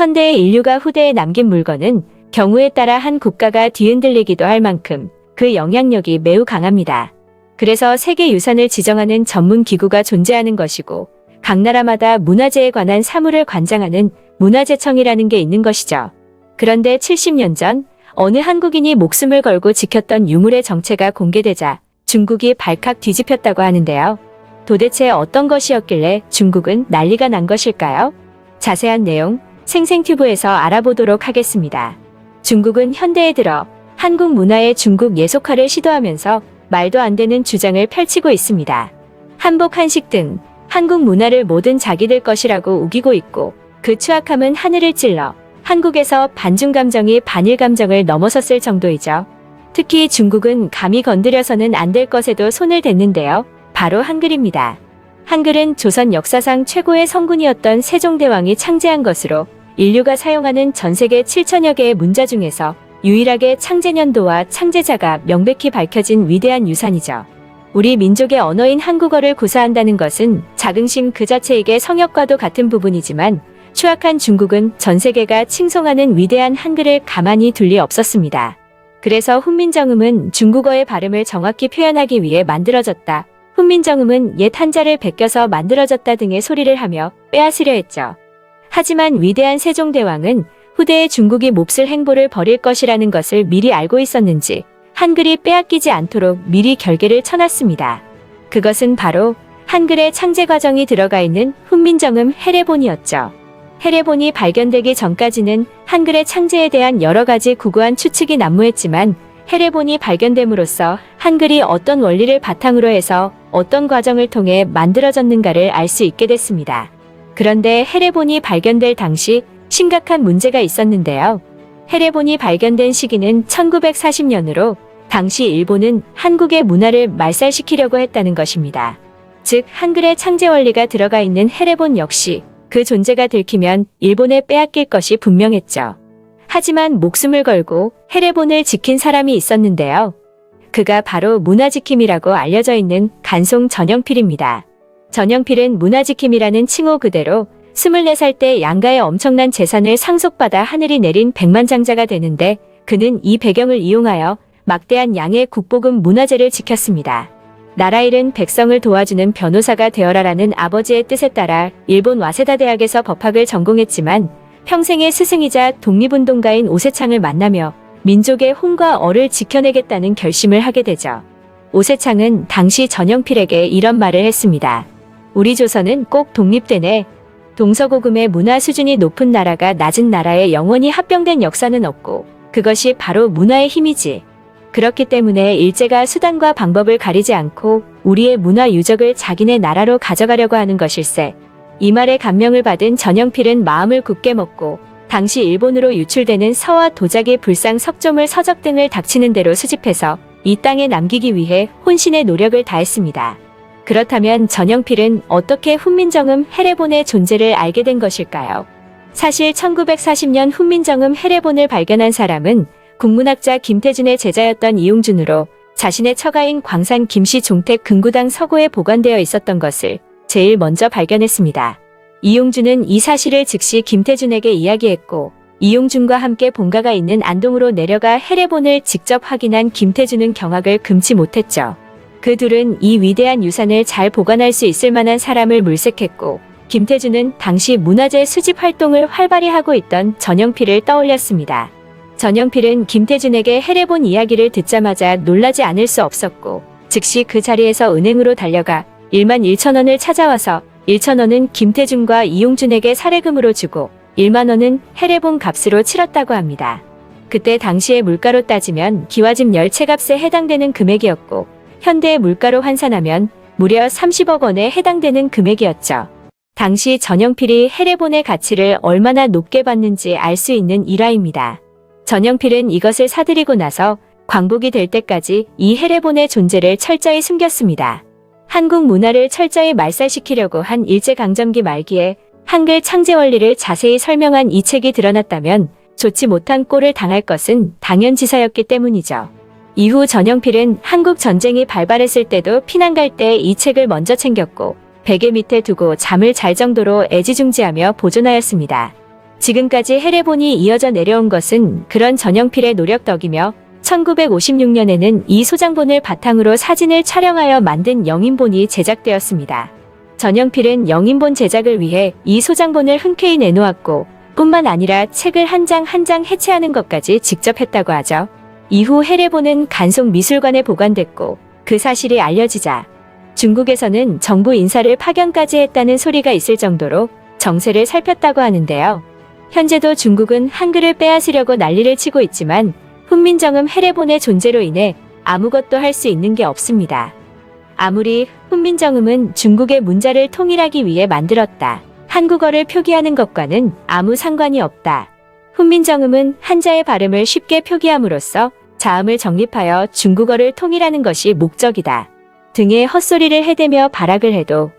선대의 인류가 후대에 남긴 물건은 경우에 따라 한 국가가 뒤흔들리기도 할 만큼 그 영향력이 매우 강합니다. 그래서 세계유산을 지정하는 전문 기구가 존재하는 것이고 각 나라마다 문화재에 관한 사무를 관장하는 문화재청이라는 게 있는 것이죠. 그런데 70년 전 어느 한국인이 목숨을 걸고 지켰던 유물의 정체가 공개되자 중국이 발칵 뒤집혔다고 하는데요. 도대체 어떤 것이었길래 중국은 난리가 난 것일까요? 자세한 내용 생생튜브에서 알아보도록 하겠습니다. 중국은 현대에 들어 한국 문화의 중국 예속화를 시도하면서 말도 안 되는 주장을 펼치고 있습니다. 한복, 한식 등 한국 문화를 모든 자기들 것이라고 우기고 있고 그 추악함은 하늘을 찔러 한국에서 반중 감정이 반일 감정을 넘어섰을 정도이죠. 특히 중국은 감히 건드려서는 안 될 것에도 손을 댔는데요. 바로 한글입니다. 한글은 조선 역사상 최고의 성군이었던 세종대왕이 창제한 것으로 인류가 사용하는 전 세계 7천여 개의 문자 중에서 유일하게 창제년도와 창제자가 명백히 밝혀진 위대한 유산이죠. 우리 민족의 언어인 한국어를 구사한다는 것은 자긍심 그 자체이게 성역과도 같은 부분이지만 추악한 중국은 전 세계가 칭송하는 위대한 한글을 가만히 둘 리 없었습니다. 그래서 훈민정음은 중국어의 발음을 정확히 표현하기 위해 만들어졌다. 훈민정음은 옛 한자를 베껴서 만들어졌다 등의 소리를 하며 빼앗으려 했죠. 하지만 위대한 세종대왕은 후대에 중국이 몹쓸 행보를 벌일 것이라는 것을 미리 알고 있었는지 한글이 빼앗기지 않도록 미리 결계를 쳐놨습니다. 그것은 바로 한글의 창제 과정이 들어가 있는 훈민정음 해례본이었죠. 해례본이 발견되기 전까지는 한글의 창제에 대한 여러 가지 구구한 추측이 난무했지만 해례본이 발견됨으로써 한글이 어떤 원리를 바탕으로 해서 어떤 과정을 통해 만들어졌는가를 알 수 있게 됐습니다. 그런데 해례본이 발견될 당시 심각한 문제가 있었는데요. 해례본이 발견된 시기는 1940년으로 당시 일본은 한국의 문화를 말살시키려고 했다는 것입니다. 즉 한글의 창제 원리가 들어가 있는 해례본 역시 그 존재가 들키면 일본에 빼앗길 것이 분명했죠. 하지만 목숨을 걸고 해례본을 지킨 사람이 있었는데요. 그가 바로 문화지킴이라고 알려져 있는 간송 전영필입니다. 전영필은 문화지킴이라는 칭호 그대로 24살 때 양가의 엄청난 재산을 상속받아 하늘이 내린 백만장자가 되는데 그는 이 배경을 이용하여 막대한 양의 국보금 문화재를 지켰습니다. 나라 잃은 백성을 도와주는 변호사가 되어라라는 아버지의 뜻에 따라 일본 와세다 대학에서 법학을 전공했지만 평생의 스승이자 독립운동가인 오세창을 만나며 민족의 혼과 어를 지켜내겠다는 결심을 하게 되죠. 오세창은 당시 전영필에게 이런 말을 했습니다. 우리 조선은 꼭 독립되네. 동서고금의 문화 수준이 높은 나라가 낮은 나라에 영원히 합병된 역사는 없고 그것이 바로 문화의 힘이지. 그렇기 때문에 일제가 수단과 방법을 가리지 않고 우리의 문화 유적을 자기네 나라로 가져가려고 하는 것일세. 이 말에 감명을 받은 전영필은 마음을 굳게 먹고 당시 일본으로 유출되는 서와 도자기, 불상, 석조물, 서적 등을 닥치는 대로 수집해서 이 땅에 남기기 위해 혼신의 노력을 다했습니다. 그렇다면 전영필은 어떻게 훈민정음 해례본의 존재를 알게 된 것일까요? 사실 1940년 훈민정음 해례본을 발견한 사람은 국문학자 김태준의 제자였던 이용준으로 자신의 처가인 광산 김씨 종택 금구당 서고에 보관되어 있었던 것을 제일 먼저 발견했습니다. 이용준은 이 사실을 즉시 김태준에게 이야기했고 이용준과 함께 본가가 있는 안동으로 내려가 해례본을 직접 확인한 김태준은 경악을 금치 못했죠. 그 둘은 이 위대한 유산을 잘 보관할 수 있을 만한 사람을 물색했고 김태준은 당시 문화재 수집 활동을 활발히 하고 있던 전영필을 떠올렸습니다. 전영필은 김태준에게 해례본 이야기를 듣자마자 놀라지 않을 수 없었고 즉시 그 자리에서 은행으로 달려가 11,000원을 찾아와서 1,000원은 김태준과 이용준에게 사례금으로 주고 10,000원은 해례본 값으로 치렀다고 합니다. 그때 당시의 물가로 따지면 기와집 10채 값에 해당되는 금액이었고 현대의 물가로 환산하면 무려 30억 원에 해당되는 금액이었죠. 당시 전영필이 해례본의 가치를 얼마나 높게 봤는지 알 수 있는 일화입니다. 전영필은 이것을 사들이고 나서 광복이 될 때까지 이 해례본의 존재를 철저히 숨겼습니다. 한국 문화를 철저히 말살시키려고 한 일제강점기 말기에 한글 창제 원리를 자세히 설명한 이 책이 드러났다면 좋지 못한 꼴을 당할 것은 당연지사였기 때문이죠. 이후 전영필은 한국 전쟁이 발발했을 때도 피난 갈 때 이 책을 먼저 챙겼고 베개 밑에 두고 잠을 잘 정도로 애지중지하며 보존하였습니다. 지금까지 해례본이 이어져 내려온 것은 그런 전영필의 노력 덕이며 1956년에는 이 소장본을 바탕으로 사진을 촬영하여 만든 영인본이 제작되었습니다. 전영필은 영인본 제작을 위해 이 소장본을 흔쾌히 내놓았고 뿐만 아니라 책을 한 장 한 장 해체하는 것까지 직접 했다고 하죠. 이후 해례본은 간송미술관에 보관됐고 그 사실이 알려지자 중국에서는 정부 인사를 파견까지 했다는 소리가 있을 정도로 정세를 살폈다고 하는데요. 현재도 중국은 한글을 빼앗으려고 난리를 치고 있지만 훈민정음 해례본의 존재로 인해 아무것도 할 수 있는 게 없습니다. 아무리 훈민정음은 중국의 문자를 통일하기 위해 만들었다. 한국어를 표기하는 것과는 아무 상관이 없다. 훈민정음은 한자의 발음을 쉽게 표기함으로써 자음을 정립하여 중국어를 통일하는 것이 목적이다. 등의 헛소리를 해대며 발악을 해도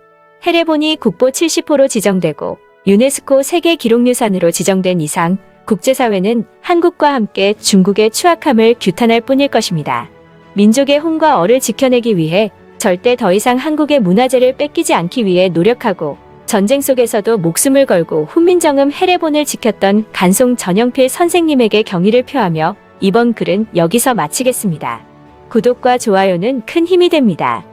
해례본이 국보 70호로 지정되고 유네스코 세계기록유산으로 지정된 이상 국제사회는 한국과 함께 중국의 추악함을 규탄할 뿐일 것입니다. 민족의 혼과 어를 지켜내기 위해 절대 더 이상 한국의 문화재를 뺏기지 않기 위해 노력하고 전쟁 속에서도 목숨을 걸고 훈민정음 해례본을 지켰던 간송 전영필 선생님에게 경의를 표하며 이번 글은 여기서 마치겠습니다. 구독과 좋아요는 큰 힘이 됩니다.